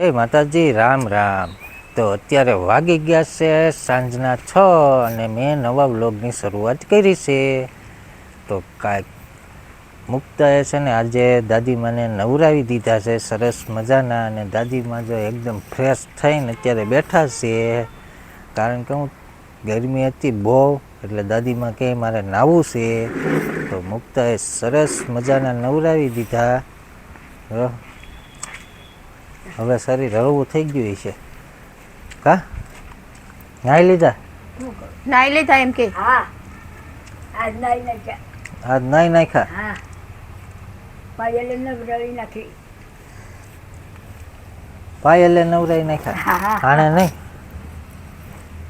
એ માતાજી રામ રામ. તો અત્યારે વાગી ગયા છે સાંજના 6 અને મેં નવા વ્લોગની શરૂઆત કરી છે. તો કાંઈક મુક્તાએ છે ને આજે દાદીમાને નવરાવી દીધા છે સરસ મજાના, અને દાદીમા જો એકદમ ફ્રેશ થઈને અત્યારે બેઠા છે. કારણ કે હું ગરમી હતી બહુ, એટલે દાદીમા કહે મારે નાહવું છે. તો મુક્તાએ સરસ મજાના નવરાવી દીધા. હવે શરીર હળવું થઈ ગયું છે. કા નાઈ લીધા એમ કે આજ નાઈ નાખ્યા. પાયલે નવરાવી નાખ્યા. આને નહીં,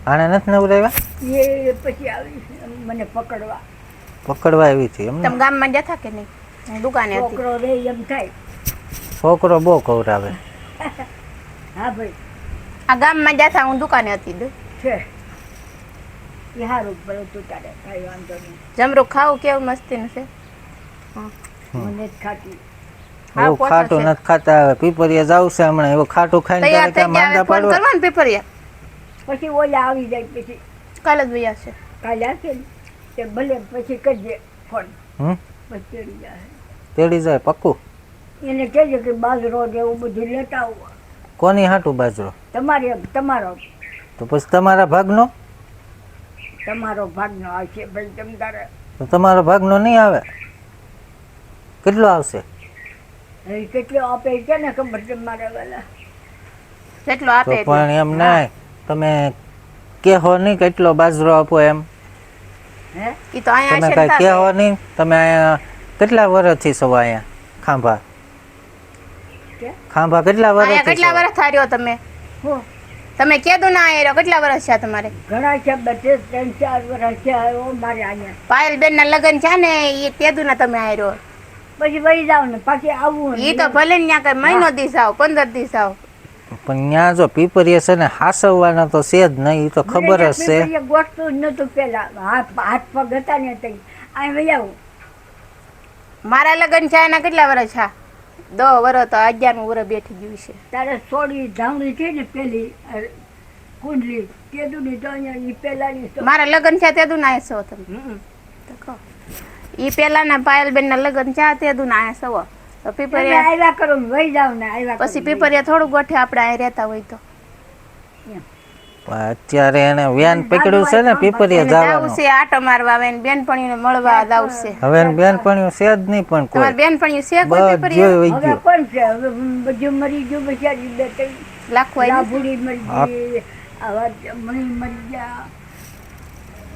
આને નથી નવરાવ્યા. એ પછી આવી મને પકડવા આવી હતી એમ. તમે ગામમાં જતા કે નહીં? દુકાને હતી. છોકરો રે એમ થાય. છોકરો બહુ કવરાવે. હા ભાઈ, આ ગામમાં જતા હું દુકાને હતી. છે એ હારું ભલે તું તારે કાંઈ વાંધો નહીં. જમરૂ ખાવું કેવું મસ્તીનું છે. મને જ ખાતી. એવું ખાટું નથી ખાતા. હવે પીપરિયા જાવ છે હમણાં. એવું ખાટું ખાઈને તૈયાર થઈ માંદા ગયા, ફોન પાડવા. કરવાનો પીપરિયા. પછી ઓલા આવી જાય પછી કાલે જ વયા છે. કાલે આવશે ને તે ભલે પછી કરજે ફોન. પછી તેડી જાય. તેડી જાય પક્કું. એને કહેજે કે બાજરો ને એવું બધું લેતા આવો. કોની હાટું બાજરો? તમારો તો પછી તમારા ભાગનો? તમારો ભાગનો આવશે ભાઈ. તમ તારે તો તમારો ભાગનો નહીં આવે. કેટલો આવશે? હવે કેટલો આપે છે ને ખબર છે મારા વાલા. જેટલો તો આપે પણ એમ નહીં, તમે કહેવો નહીં કેટલો બાજરો આપો એમ. હે ઈ તો અહીંયા તમે છે કઈ કહેવો નહીં. તમે અહીંયા કેટલા વર્ષથી છો? અહીંયા ખાંભા કે ખાંભા કેટલા અહીંયા વર્ષથી કેટલા છો? વર્ષ થાર્યો તમે? હું તમે કીધું ના આયરો કેટલા વર્ષ છે તમારે? ઘણા છે, 32-3-4 વર્ષ છે આવ્યો મારે અહીંયા. પાયલ બેન ના લગ્ન છે ને એ કીધું ના તમે આયરો. પછી વહી જાવ ને પાછી આવવું. ઈ તો ભલે ને ત્યાં કઈ મહિનો દિવસ આવ 15 દિવસ આવ. પણ ત્યાં જો પીપરિયા છે ને હાસવવાના તો છે જ નહીં. ઈ તો ખબર જ છે. ગોઠતું જ નતું પેલા. હાથ પગ હતા ને તઈ આ વહી આવું. મારા લગ્ન છે એના કેટલા વર્ષ છે? 10 વર્ષ તો 11મું વર્ષ બેઠી ગયું છે. તારે સોડી ધાવણી છે ને પેલી કુંડલી કેદું ની તો અહીંયા ઈ પેલાની તો. મારા લગ્ન છે તે દુ ના છો તમે? તો કહો ઈ પેલાના પાયલબેન ના લગ્ન છે તે દુ ના છો. તો તમે પીપરિયા આવ્યા કરો ને વહી જાવ ને આવ્યા કરો પછી ને પીપરિયા થોડું ગોઠે આપણે અહીં રહેતા હોય તો. પણ અત્યારે એને વ્યાન પકડ્યું છે ને પીપરિયા એને જાવું જવાનું. છે આટો મારવા આવે ને બેનપણીને મળવા જાવું છે. હવે એની બેનપણીઓ છે જ નહીં. પણ તમારી કોઈ બેનપણી છે કોઈ પીપરિયા? બધું વહી હવે ગયું. કોણ છે? હવે બધું મરી ગયું. બિચારી બે ત્રણ લાખો આવી લાભુડી મરી ગઈ. આવા મણી મરી ગયા.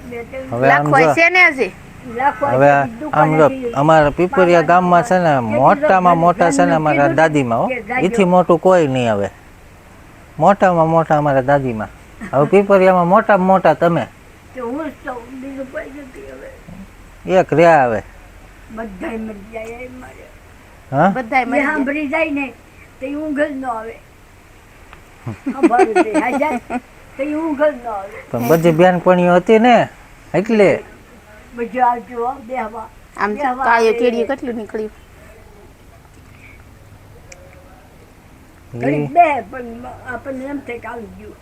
બે ત્રણ હવે આમ લાખો જો છે ને હજી. લાખો હવે આમ દુકાને જો અમારા પીપરિયા ગામમાં છે ને મોટામાં મોટા છે ને અમારા દાદીમાં. હો, એથી મોટું કોઈ નહીં. હવે મોટામાં મોટા અમારા દાદીમાં. હવે પીપરિયામાં મોટામાં મોટા તમે. તો હું જ છું, બીજું કોઈ નથી. હવે એક રહ્યા હવે. બધાય મરી જાય એ મારે. હા બધાય એ મરી ગયા. સાંભળી જાય ને તો ઈ ઊંઘ જ ન આવે. સાંભળ્યું તે, હા જાય તો ઈ ઊંઘ જ ન આવે. પણ બધી બેનપણીઓ હતી ને એટલે બધું આવતું હો, બેહવા. આમ તો કાળિયો કેડીએ કેટલું નીકળ્યું. ઘડીક બે પણ આપણને એમ થાય કે આવી ગયું.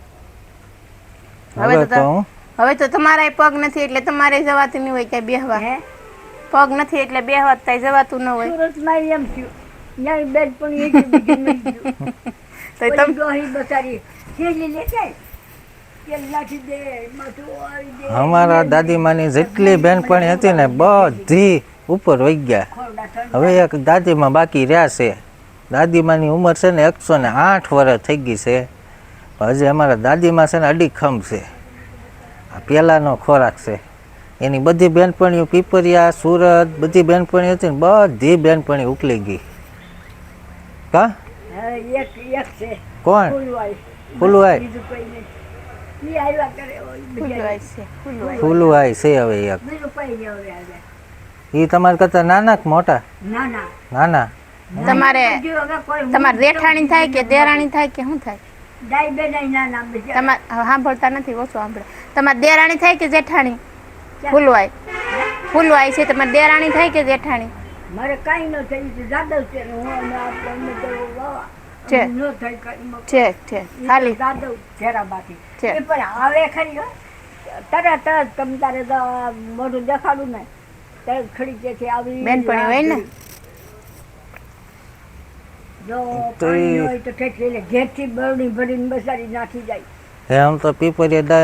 હવે તો હું હવે તો તમારા પગ નથી એટલે તમારે જવાતું નહીં હોય ક્યાંય બેહવા. હે પગ નથી એટલે બેહવા ત્યાં જવાતું ન હોય. સુરતમાં એમ થયું. ન્યાય બેડ પણ એ જ બીજું નહીં થયું. તો ઓલી તમે ડોહી બચારી થેલી લે જાય. તેલ નાખી દે, માથું આવી દે. અમારા દાદીમાની જેટલી બેનપણી હતી ને બધી ઉપર વહી ગયા. ખોરડા ઠંડા. હવે એક દાદીમાં બાકી રહ્યા છે. દાદીમાની ઉંમર છે ને 108 વર્ષ થઈ ગઈ છે. હજી અમારા દાદીમાં છે ને અડીખમ છે. આ પહેલાંનો ખોરાક છે. એની બધી બેનપણીઓ પીપરિયા સુરત બધી બેનપણી હતી ને બધી બેનપણી ઉકલી ગઈ. કા હા, એક છે કોણ? ફૂલવાઈ. ફૂલવાઈ. બીજું કોઈ નહીં. ઈ આવ્યા કરે હોય બીજા. ફૂલવાય છે, ફૂલવાય. ફૂલવાઈ છે હવે એક. બીજું કોઈ નહીં હવે આવ્યા. એ તમારા કરતાં નાના કે મોટા? ના ના નાના. તમારે બીજું હવે કોઈ તમારે જેઠાણી થાય કે દેરાણી થાય કે શું થાય? દાઈ બે નહીં, ના ના બીજા. તમારે સાંભળતા નથી, ઓછું સાંભળે. તમારે દેરાણી થાય કે જેઠાણી? ફૂલવાય. ફૂલવાય છે તમારે દેરાણી થાય કે જેઠાણી? મારે કાંઈ ન થયું. જાદવ છે ને હું અમે આપણને તો વાવા છે. ન થાય કાંઈ. છે છે ખાલી દાદો જરાબાથી છે. એ પણ આવે ખરી હો. તરત જ તમ તારે તો મોઢું દેખાડું ને તરત ખડી જે છે આવી બેનપણી હોય ને. જો તો પાણી ઈ- હોય તો ઠેક એટલે ઘેરથી બરણી ભરીને બસારી નાખી જાય. આમ તો પીપરિયા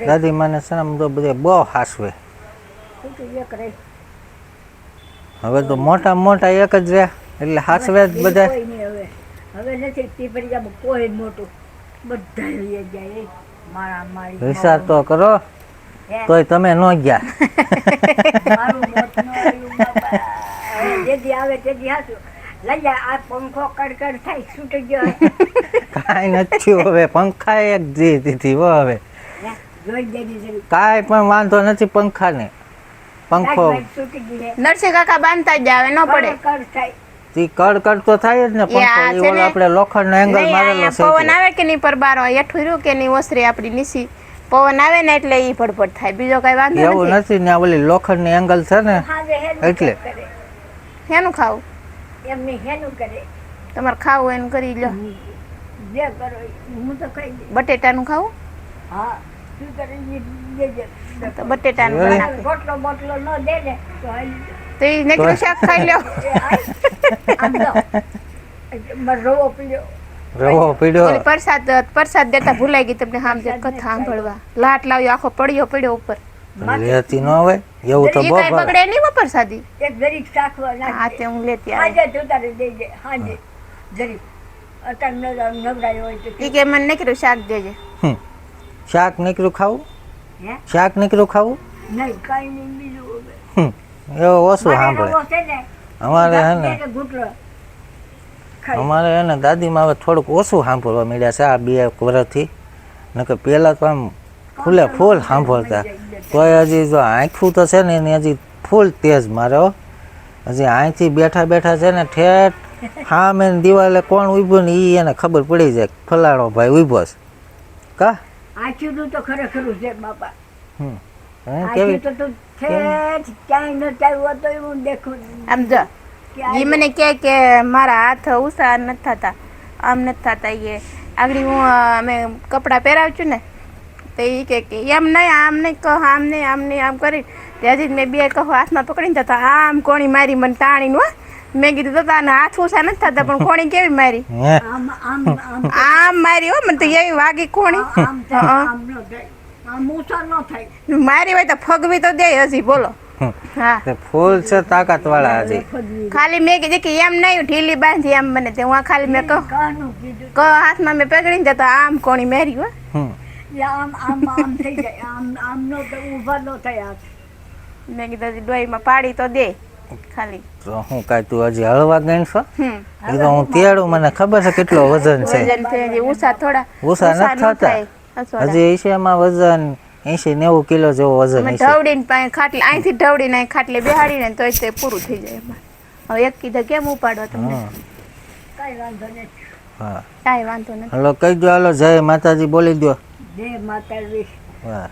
દાદી માને છે ને આમ તો બધે બહુ હાસવે. ખોટું એક રહે. હવે તો મોટા મોટા એક જ રહ્યા એટલે હાસવે જ બધા. કોઈ નહીં હવે. હવે નથી પીપરિયામાં કોઈ મોટું. બધા લઈ જાય. મારા મારી વિચાર તો કરો તોય તમે ન ગયા. મારું મોત ન આવ્યું બાપા. હવે જેથી આવે તેથી હાચું. લઈ જા આ પંખો કડકડ થાય છૂટી ગયો. કાંઈ નથી હવે પંખા એક જી દીધી હો હવે લે, જોઈ દેજે જરી. કાંઈ પણ વાંધો નથી પંખાને. પંખો લાઈટ છૂટી ગઈ છે. નરસિંહ કાકા બાંધતા જ આવે ન પડે. કડકડ થાય. તી કડ તો થાય જ ને પંખો. આ ઈ છે ઓલો ને, આપણે લોખંડનો એંગલ નહીં, મારેલો અહીંયા છે પવન એટલે. આવે કે નહીં પર બાર હેઠું રહ્યું કે નહીં ઓસરી આપણી નીસી પવન આવે ને એટલે ઈ ભડભડ થાય બીજો કઈ વાંધો એવું નથી. નથી ને આ ઓલી લોખંડની એંગલ છે ને હાજે હેનું એટલે. કરે. હેનું ખાવું એમને હેનું કરે. તમારે ખાવું એનું કરી લો. જે કરો ઈ. હું તો ખાઈ દઈશ. બટેટાનું ખાવું હા શું કરે ઈ દેજે. તો બટેટાનું really? બનાવી. રોટલો બોટલો ન દે ને તો હાલી જાય. તો ઈ નીકળ્યું શાક ખાઈ લ્યો. એ આય. આમ લો. મારો રવો પીળો. રવો પીડ્યો. ઓલી પ્રસાદ દેતા ભૂલાઈ ગઈ તમને સાંભળે કથા સાંભળવા લાટ લાવ્યો આખો પડ્યો ઉપર. લેતી ન હોય એવું તો ઈ બહુ કાંઈ ભાવે. બગડે નહીં બપોર સાદી. એક જરીક શાકવા હા નાખજે. તે હું લેતી આવી. હાજે તું તારે દેજે હાજે જરીક અત્યારે નવરાય હોય તો ઈ કે મને નીકળ્યું શાક દેજે. હમ. શાક નીકળ્યું ખાવું હે શાક નીકળ્યું ખાવું નહીં કાંઈ નહીં બીજું હવે. હમ. એવું ઓછું મારે સાંભળે રવો છે ને અમારે હે ને ઘૂંટડો ખાઈ. અમારે હે ને દાદીમાં હવે થોડુંક ઓછું સાંભળવા મળ્યા છે આ 2 વર્ષથી. નકર પહેલાં તો આમ ફૂલે ફૂલ સાંભળતા. તોય હજી જો આંખું તો છે ને એની હજી ફૂલ તેજ મારે હો. હજી અહીંથી બેઠા બેઠા છે ને ઠેઠ સામે દિવાલે કોણ ઊભું ને એ એને ખબર પડી જાય ફલાણો ભાઈ ઊભો છે કા. આંખીનું તો ખરેખરું છે બાપા. હમ. હે, આંખી કેવી તો તું ઠેઠ ક્યાંય ન ચાલ્યું તો હું દેખું આમ જો કે ઈ મને કહે કે મારા હાથ ઉષા નથી થતા આમ નથી થતા એ આગળ હું અમે કપડાં પહેરાવું છું ને તો એ કે એમ નહીં આમ નહીં કહો આમ નહીં આમ કરી ત્યાંથી મેં 2 કહો હાથમાં પકડીને જતા આમ કોણી મારી મને તાણીને હો મેં કીધું તો તાને હાથ ઉષા નથી થતા પણ કોણી કેવી મારી હે આમ આમ આમ આમ મારી હો મને તો એવી વાગી કોણી આમ થાય આમ ન થાય આમ ઊંચા ન થાય. મારી હોય તો ફગવી તો દે હજી બોલો. હમ. હા તે ફૂલ છે તાકાતવાળા હજી. ખોદવી. ખાલી મેં કીધું કે એમ નહીં ઢીલી બાંધી એમ મને તે હું ખાલી મેં કહું કાનું કીધું કહો હાથમાં મેં પકડીને જતા આમ કોણી મારી હો હમ. એ આમ આમ આમ થઈ જાય આમ આમ નો તો ઊભા ન થાય હાથ. મેં કીધું હજી ડોહીમાં પાડી તો દે ખાલી. તો હું કાંઈ તું હજી હળવા ગણશો હમ એ તો હું તેડું મને ખબર છે કેટલો વજન છે. વજન છે હજી ઉષા થોડા ઉષા નથી ન થતા. થાય. હસોડા. હજી એશિયામાં વજન 80-90 કિલો જેવો વજન અમે હશે. ઢવડીને પાસે ખાટલે અહીંથી ઢવડીને અહીં ખાટલે બેહાડીને તોય તે પૂરું થઈ જાય એમાં. હવે એક કીધા કેમ ઉપાડવા તમને હા કાંઈ વાંધો નથી. હા કાંઈ વાંધો નથી. હલો કહી દો હાલો જય માતાજી બોલી દો. જય માતાજી. વાહ